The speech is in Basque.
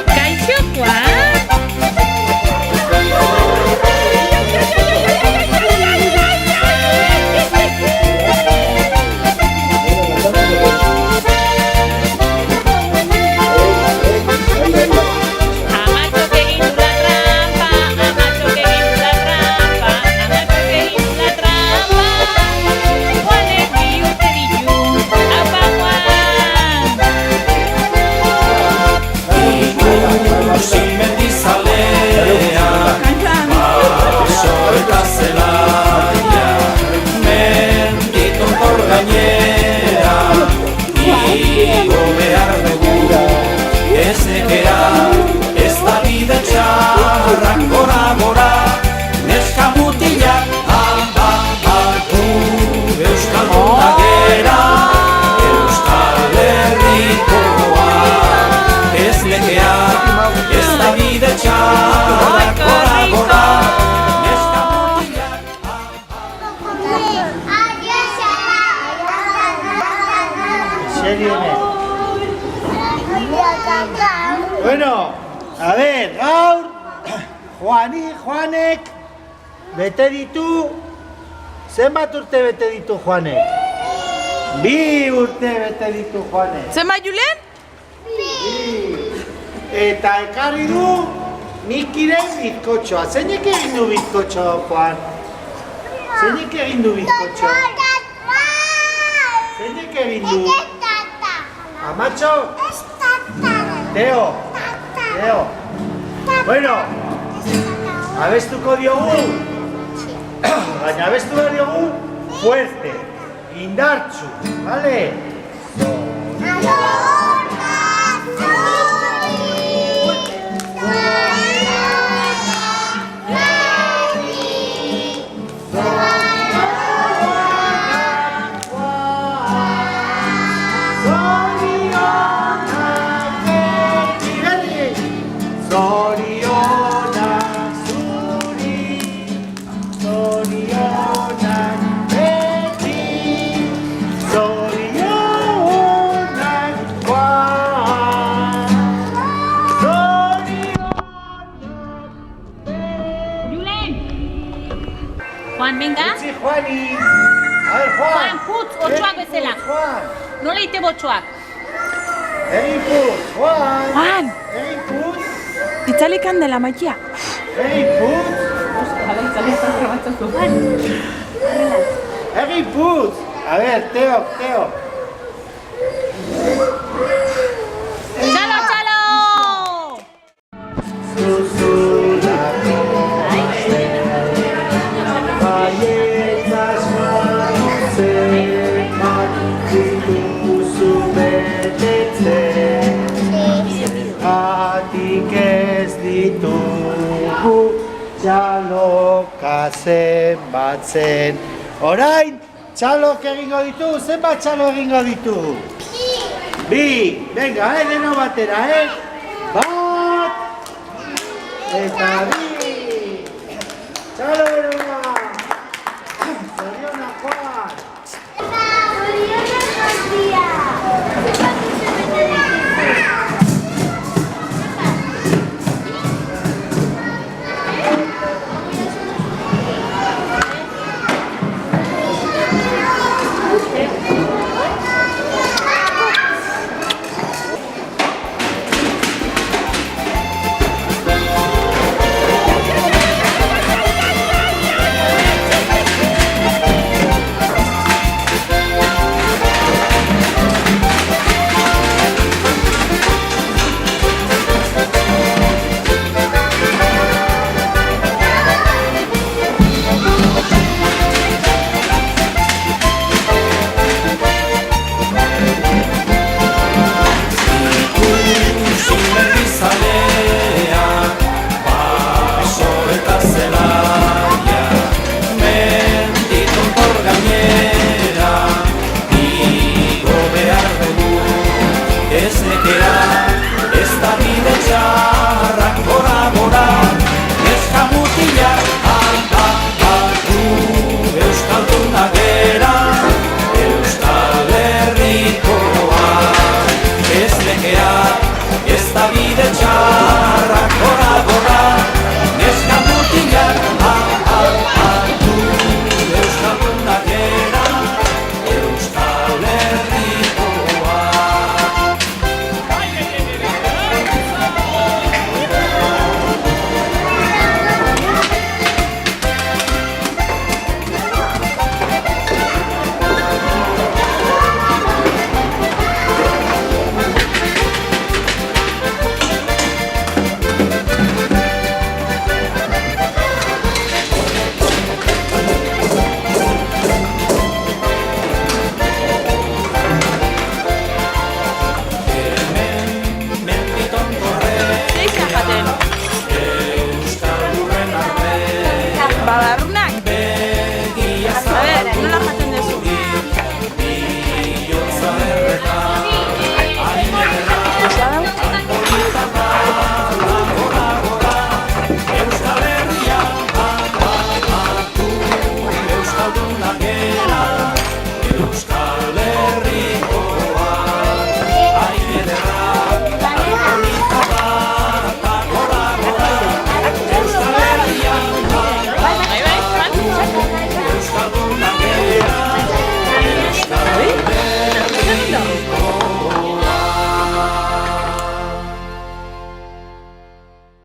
Kaixo, Juan! Bueno, a ver, gaur, Juanek, bete ditu, zenbat urte bete ditu Juanek? 2 urte bete ditu Juanek. Zenbat, Julen? 2. Eta ekarri du Mikiren bizkotxoa. Zeinek egin du bizkotxoa, Juan? Zeinek egin du bizkotxoa? Zeinek egin du? Amatxo? Teo? Teo? Bueno, abestuko diogu, baina abestu da diogu fuerte, indartsu, vale? Juan, venga. Utzi, Juani. A ver, Juan. Juan, putz, otxoak bezala. Juan. Nola ite botxoak? Egin putz, Juan. Juan. Egin putz. Itzalik handela, maitia. Egin putz. Egin putz. A ver, Teo. Txalo, txalo! Txaloka zenbatzen. Orain, txalok egingo ditu, zenbat txalo egingo ditu? 2. Venga, deno batera, Bat. Eta 2. Txalo,